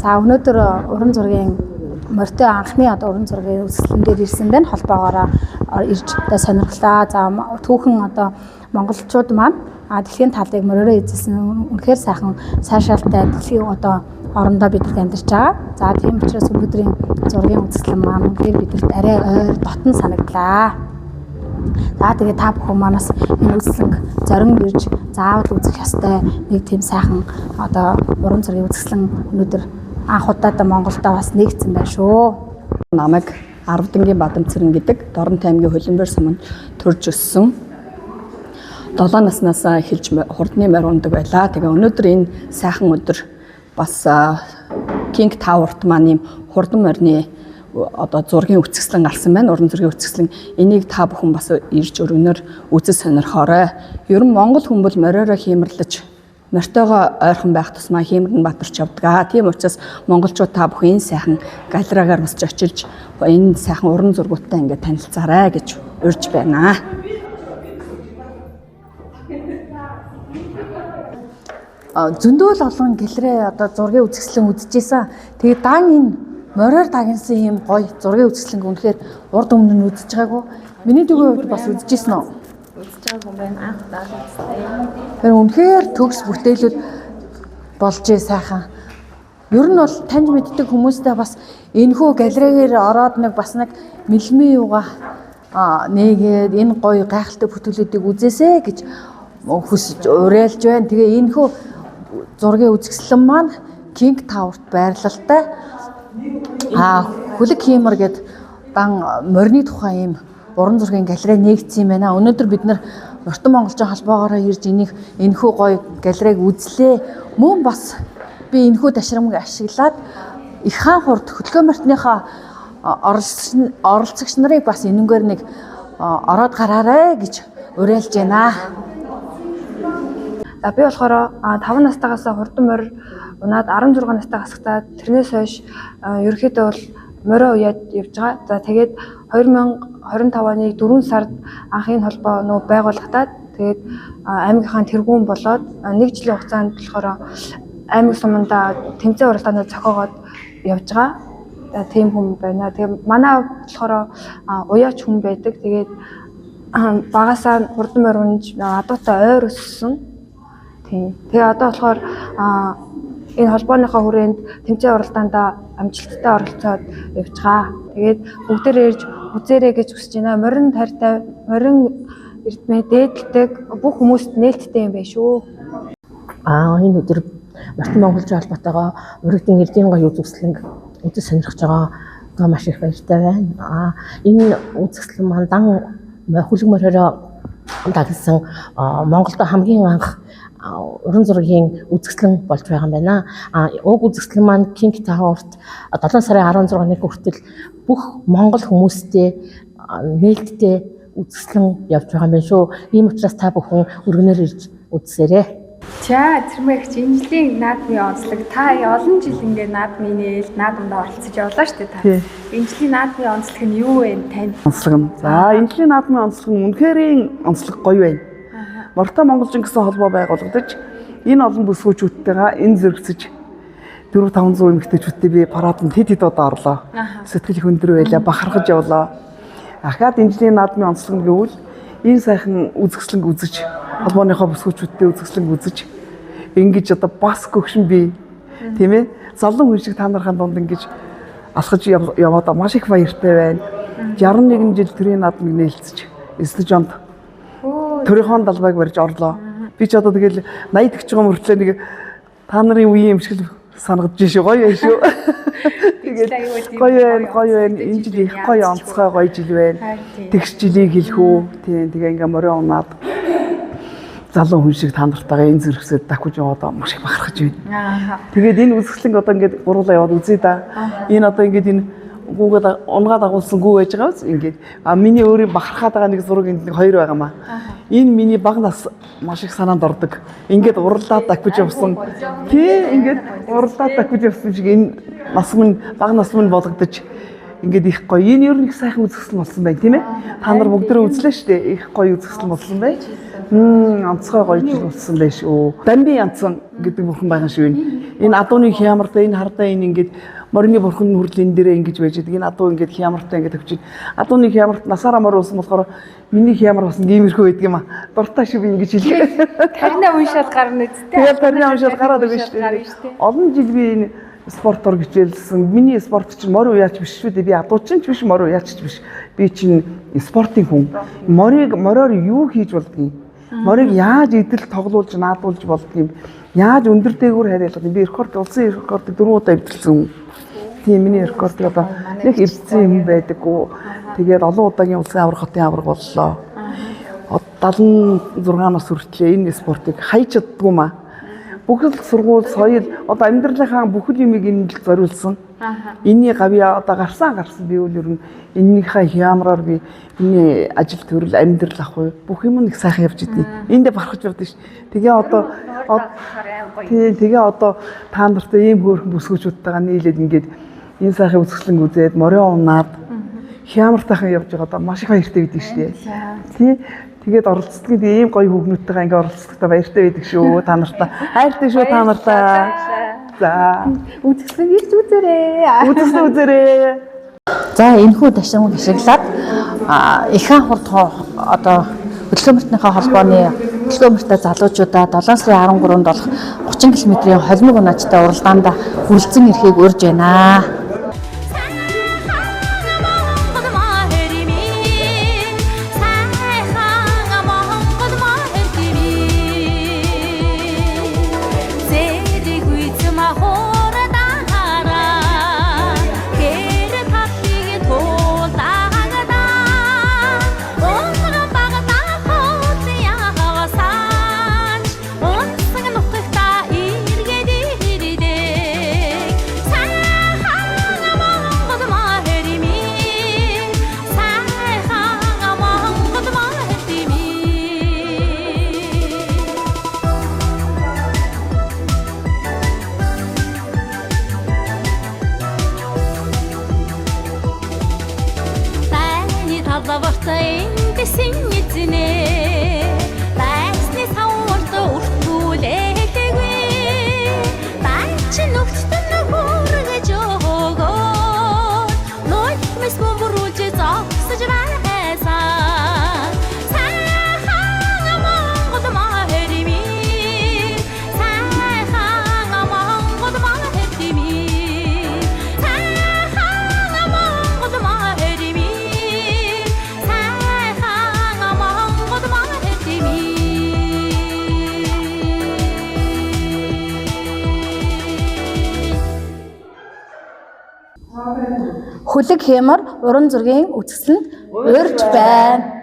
За өнөөдөр уран зургийн морьтой анхны уран зургийн үзэсгэлэн дээр ирсэндээ холбоогоор ирж сонирхлаа. За түүхэн монголчууд маань дэлхийн талыг морьороо эзэлсэн үнэхээр сайхан сайшаалтай дэлхийн орондоо бидэрт амьдарч байгаа. За тийм учраас өнөөдрийн зургийн үзэсгэлэн маань үнэхээр бидэрт арай ойр дотн санагдлаа. За тэгээ та бүхэн манаас энэ үзэсгэлэнг зорин ирж заавал үзэх ёстой нэг тийм сайхан уран зургийн үзэсгэлэн өнөөдөр анх удаа Монголдо бас нэгдсэн байна шүү. Намайг Арвдангийн Бадамцэрэн гэдэг Дорнот аймгийн Хөлбөмбөр суманд төрж өссөн. 7 наснаас эхэлж хурдны морь ундаг байлаа. Тэгээ өнөөдөр энэ сайхан өдөр бас King Tower-т маань ийм хурдан морьны зургийн үзэсгэлэн гарсан байна. Уран зургийн үзэсгэлэн. Энийг та бүхэн бас ирж өргөнөөр үзэж сонирхоорой. Ер нь монгол хүмүүс мориороо хиймэрлэж морьтойгоо ойрхон байх тусмаа хиймэрн батарч явдаг. Тийм учраас монголчууд та бүхэн энэ сайхан галерейгаар бас очилж энэ сайхан уран зургуудтай ингээд танилцаарай гэж урьж байна. Зөндөөл олон галерей зургийн үзэсгэлэн үзчихсэн. Тэгээ дан энэ мориор дагнсан ийм гоё зургийн үзэсгэлэн үнэхээр урд өмнө нь үзэж байгаагүй. Миний дүүгийн хувьд бас үзчихсэн үү? Үзэж байгаа юм байна. Анх удаа үзсэн. Тэр үнэхээр төгс бүтээлүүд болж сайхан. Ер нь бол таньж мэддэг хүмүүстэй бас энэхүү галерейгээр ороод бас нэг мэлмээ юугаа нэгээд энэ гоё гайхалтай бүтээлүүдийг үзээсэй гэж хүсэж уриалж байна. Тэгээ энэхүү зургийн үзэсгэлэн маань King Tower-т байрлалтай Хүлэг хиймэр гээд дан морины тухай ийм уран зургийн галерей нэгдсэн юм байна. Өнөөдөр бид нар Морьтон Монголчууд холбоогоор ирж энэхүү гоё галерейг үзлээ. Мөн бас би энэхүү ташрамыг ашиглаад их хаан хурд хөдөлгөөн морьтныхаа оролцогч нарыг бас энэнгээр нэг ороод гараарай гэж уриалж байна. За би болохоор 5 настайгаас хурдан морь унаад 16 настай гасахтаа тэрнээс хойш ерөөхдөө бол морио уяад явж байгаа. За тэгээд 2025 оны 4 сард анхны холбоо байгуулагдаад тэгээд аймгийнхаа тэргүүн болоод 1 жилийн хугацаанд болохоор аймаг суманда тэмцээн уралдаанууд зохиогоод явж байгаа. Тийм хүн байна. Тэгээд манай болохоор уяач хүн байдаг. Тэгээд багасаа хурдан морь унж адуутай ойр өссөн. Тэгээ одоо болохоор энэ холбооныхоо хүрээнд тэмцээн уралдаанд амжилттай оролцоод явж байгаа. Тэгээд бүгдээрээ ирж үзээрэй гэж хүсэж байна. Морин тартай, морин эрдмээ дээдэлдэг бүх хүмүүст нээлттэй юм байна шүү. Энэ өдөр Морьтон Монголчууд холбоотойгоо өргөдөн эрдийн гоё үзэсгэлэнг үзэж сонирхож байгаа маш их баяртай байна. Энэ үзэсгэлэн маань дан хүлэг морьороо дагсан Монголд хамгийн анх уран зургийн үзэсгэлэн болж байгаа юм байна. Уг үзэсгэлэн маань King Tower-т 7 сарын 16-ны хүртэл бүх монгол хүмүүстэй нээлттэй үзэсгэлэн явж байгаа юм байна шүү. Ийм учраас та бүхэн өргөнөөр ирж үзсээрэй. За зэрмэгч энэ жилийн наадмын онцлог та олон жил ингээд наадмын нээлт наадамд оролцож явлаа шүү дээ та. Энэ жилийн наадмын онцлог нь юу вэ тань? Онцлог нь. За энэ жилийн наадмын онцлог нь үнэхэрийн онцлог гоё байна. Морьтон Монголчин гэсэн холбоо байгуулагдаж энэ олон бүсгүүчүүдтэйгээ энэ зэрэгцэж 400-500 эмэгтэйчүүдтэй би параданд хэд удаа орлоо. Сэтгэл их өндөр байлаа, бахархаж явлаа. Ахаад энэ жилийн наадмын онцлог нь гэвэл энэ сайхан үзэсгэлэнг үзэж холбооныхоо бүсгүүчүүдтэй үзэсгэлэнг үзэж ингэж бас гөгшин би тийм ээ зовлон хүн шиг та нархаа дунд ингэж алхаж яваад маш их баяртай байна. 61 жил төрийн наадмыг нээлтсэж эсдэж онд төрийн далбайг барьж орлоо. Би ч одоо тэгэл 80 төгч байгаа мөртлөө нэг та нарын үеийн юм шиг санагдаж шүү. Гоё байна шүү. Тэгээд гоё байна. Энэ жил их гоё онцгой гоё жил байна. Тэгш жилийг хэлэх үү. Тийм тэгээ ингээ морио унаад залуу хүн шиг та нартайгаа энэ зэрэгсээр давхиж яваад маш их бахархаж байна. Тэгээд энэ үзэсгэлэнг одоо ингээд гурлаа яваад үзье да. Энэ одоо ингээд энэ гүүгээд унгаад агуулсан гүү байж байгаа биз ингээд миний өөрийн бахархаад байгаа нэг зураг энд нэг хоёр байгаамаа. Энэ миний баг нас маш их санаанд ордог. Ингээд уралдаад давхиж явсан. Тий ингээд уралдаад давхиж явсан шиг энэ нас минь баг нас минь болгодож ингээд их гоё. Энэ ер нь их сайхан үзэсгэлэн болсон байна тийм ээ. Та нар бүгдээ үзлээ шүү дээ. Их гоё үзэсгэлэн болсон бай. Онцгой гоё жил болсон байх шүү. Дамби янцсан гэдэг бурхан байгаа шүү энэ. Энэ адууны хямартай энэ хардаа энэ ингээд морины бурхан нүрлийн дээрээ ингэж байж байгаа. Энэ адуу ингээд хямартай ингээд авчиж. Адууны хямарт насаараа мор уусан болохоор миний хямар бас иймэрхүү байдаг юм а. Дуртай шүү би ингэж хэлээ. Тарина уншаад гарна үсттэй. Тэгээд тарина уншаад гараад байгаа шүү дээ. Олон жил би энэ спортоор хичээлсэн. Миний спорт чинь морь уяач биш шүү дээ. Би адуучин ч биш, морь уяач ч биш. Би чинь спортын хүн. Мороор юу хийж болдгийг, морийг яаж идэл тоглуулж, наадуулж болдгийг, яаж өндөр дээгүүр хариалгах юм. Би рекорд, улсын рекордыг 4 удаа эвдэрсэн. Тийм миний рекорд одоо нэг эвдсэн юм байдаггүй. Тэгээд олон удаагийн улсын аврах хотын авраг боллоо. 76 нас хүртлээр энэ спортыг хайж чаддгүй маа. Бүхэл сургууль, соёл одоо амьдралынхаа бүхэл юмыг энэ л зориулсан. Энийний гавьяа одоо гарсан би үл ер нь энэнийхээ хямраар би миний ажил төрөл амьдрал ахгүй бүх юм нэг сайхан явж идэв. Эндээ барахж явдсан ш. Тэгээ одоо та нартай ийм хөөрхөн бүсгүүчүүдтэйгээ нийлээд ингээд энэ сайхан үзэсгэлэн үзээд морио унаад хямартайхан явж байгаа одоо маш их баяртай байдаг ш. Тий. Тэгээд оролцдог ийм гоё хүүхнүүдтэйгээ ингээ оролцдогтой баяртай байдаг шүү. Та нартай хайртай шүү та нартай. За Үзэсгэлэн ирж үзээрэй. үзээрэй. За энэхүү ташаамыг ашиглаад ихэнх хурд одоо хөдөлгөөн мөртнийхээ холбооны хөдөлгөөн мөртэй залуучуудаа 7 сарын 13-нд болох 30 км-ийн холимог унаачтай уралдаанд хүрэлцэн ирэхийг урьж байна. Хөлөг хямар уран зургийн үзэсгэлэнд урьж байна.